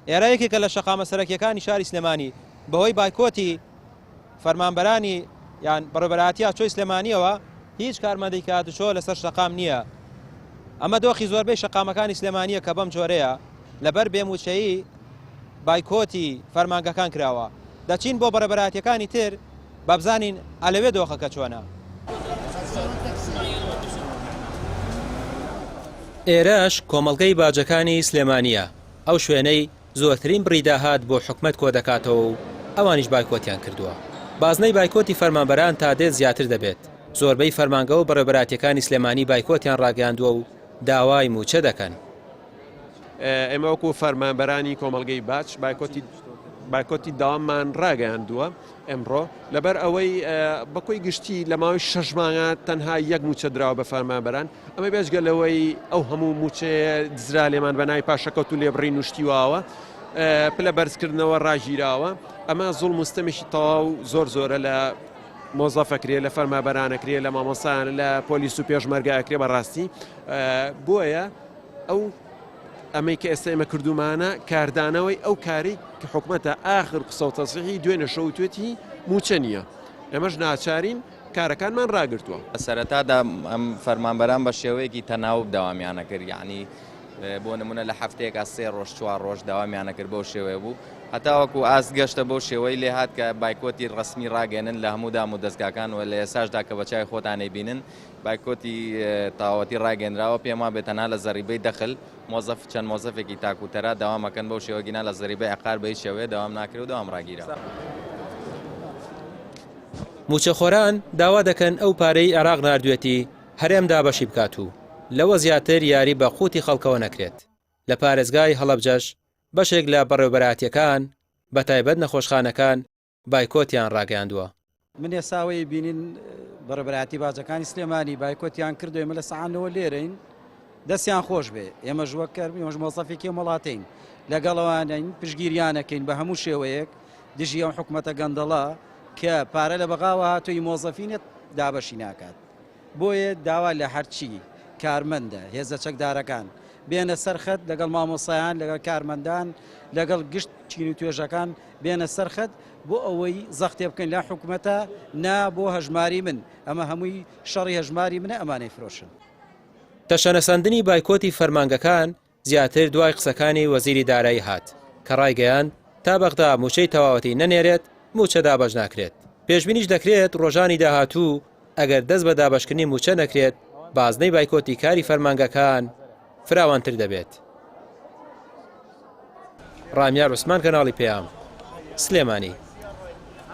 ئێرە یەکێکە لە شەقامە سەرەکیەکانی شاری سلێمانی بەهۆی بایکۆتی فەرمانبەرانی یان بەڕێوەبەرهاتیە چۆی سلێمانیەوە هیچ کارمەندەی کاتوچۆ لەسەر شەقام نییە. ئەمە دۆخی زۆربەی شەقامەکانی سلێمانیە کە بەم جۆرەیە لەبەر بێموچەیی بایکۆتی فەرمانگەکان کراوە. دەچین بۆ بەڕێوەبەرهاتیەکانی تر با بزانین ئەلەوێ دۆخەکە چۆنە. ئێرەش کۆمەڵگەی باجەکانی سلێمانیە، ئەو شوێنەی زۆرترین بڕیداهات بۆ حکومەت کۆ دەکاتەوە و ئەوانیش بایکۆتیان کردووە. بازنەی بایکۆتی فەرمانبەران تا دێت زیاتر دەبێت. زۆربەی فەرمانگە و بەڕێوەبەرهاتیەکانی سلێمانی بایکۆتیان ڕاگەاندووە و داوای موچە دەکەن. ئێمە وەکو فەرمانبەرانی کۆمەڵگەی باج بایکۆتی داواممان ڕاگەاندووە ئەمڕۆ لەبەر ئەوەی بەکۆی گشتی لە ماوەی 6 مانگە تەنها یەک موچە دراوە بە فەرمانبەران. ئەمە بێژگەلەوەی ئەو هەموو موچەیە دزرا لێمان بەناوی پاشەکەوت و لێبڕی نوشتیواوە پلە بەرزکردنەوە ڕاگیراوە. ئەمە زوڵ مستەمیشی تەواو زۆرە لە مۆزەفەکرێ لە فەرمانبەرانەکرێ لە مامۆسان لە پۆلیس و پێشمەرگەکرێ بەڕاستی. بۆیە ئەو ئەمەی کە ئێستا ئێمە کردومانە کاردانەوەی ئەو کاری کە حکومەتە ئاخر قسە و تەسریحی دوێنێ شەوتێتی موچە نییە. ئێمەش ناچارین کارەکانمان ڕاگرتووە. سەرەتادا ئەم فەرمانبەران بە شێوەیەکی تەناوب داوامیانە کرد، یعنی بۆ نمونە لە هەفتەیەکە 3 ڕۆژ 4 ڕۆژ داوامیانە کرد بەو شێوەیە بوو، هەتا وەکو ئاست گەشتە بەو شێوەی لێ هات کە بایکۆتی ڕسمی ڕاگەێنن لە هەموو دام و دەستگاکان و لە ئێساشدا کە بەچای خۆتانەی بینن بایکۆتی تاوەتی ڕاگەێنراوە. پێما بێتەنا لە زەریبەی دەخل مۆزەف چەند مۆزەفێکی تاکوتەرا داوامەکەن بەو شێوەگینا لە زەریبەی عقار بە هیچ شێوەیە داوام ناکرێت و داوام ڕاگیرا. موچەخۆران داوا دەکەن ئەو پارەی عێراق ناردوێتی هەرێم دابەشی بکات و لەوە زیاتر یاری بە قوتی خەڵکەوە نەکرێت. لە پارێزگای هەڵەبجەش بەشێک لە بەڕێوەبەرهاتیەکان بە تایبەت نەخۆشخانەکان بایکۆتیان ڕاگەاندووە. من ێساوەی بینین بەڕێوەبەرهاتی باجەکانی سلێمانی بایکۆتیان کردو، ئێمە لە سەعانەوە لێرەین دەستیان خۆش بێ. ئێمە ژوەکەر ئێمەش مۆزەفێکی وڵاتین لەگەڵەوانین پشگیریانەکەین بە هەموو شێوەیەک دژی ئەم حکومەتە گەندەڵا کە پارە لە بەغاوە هاتووی مۆزەفینێت دابەشی ناکات. بۆیە داوا لە هەرچی کارمەندە هێزە چەکدارەکان بێنە سەرخەت لەگەڵ مامۆسایان لەگەڵ کارمەندان لەگەڵ گشت چین و توێژەکان بێنە سەرخەت بۆ ئەوەی زەختێ بکەین لە حکومەتە نا بۆ هەژماری من ئەمە هەمووی شەڕی هەژماری منە ئەمانەی فرۆشن. تەشەنەساندنی بایکۆتی فەرمانگەکان زیاتر دوای قسەکانی وەزیری دارایی هات کە ڕایگەیاند تا بەغدا موچەی تەواوەتی نەنێرێت موچە دابەش ناکرێت. پێشبینیش دەکرێت ڕۆژانی داهاتوو ئەگەر دەست بە دابەشکردنی موچە نەکرێت بازنەی بایکۆتی کاری فەرمانگەکان فراوانتر دەبێت. ڕامیار عوسمان کەناڵی پێام سلێمانی.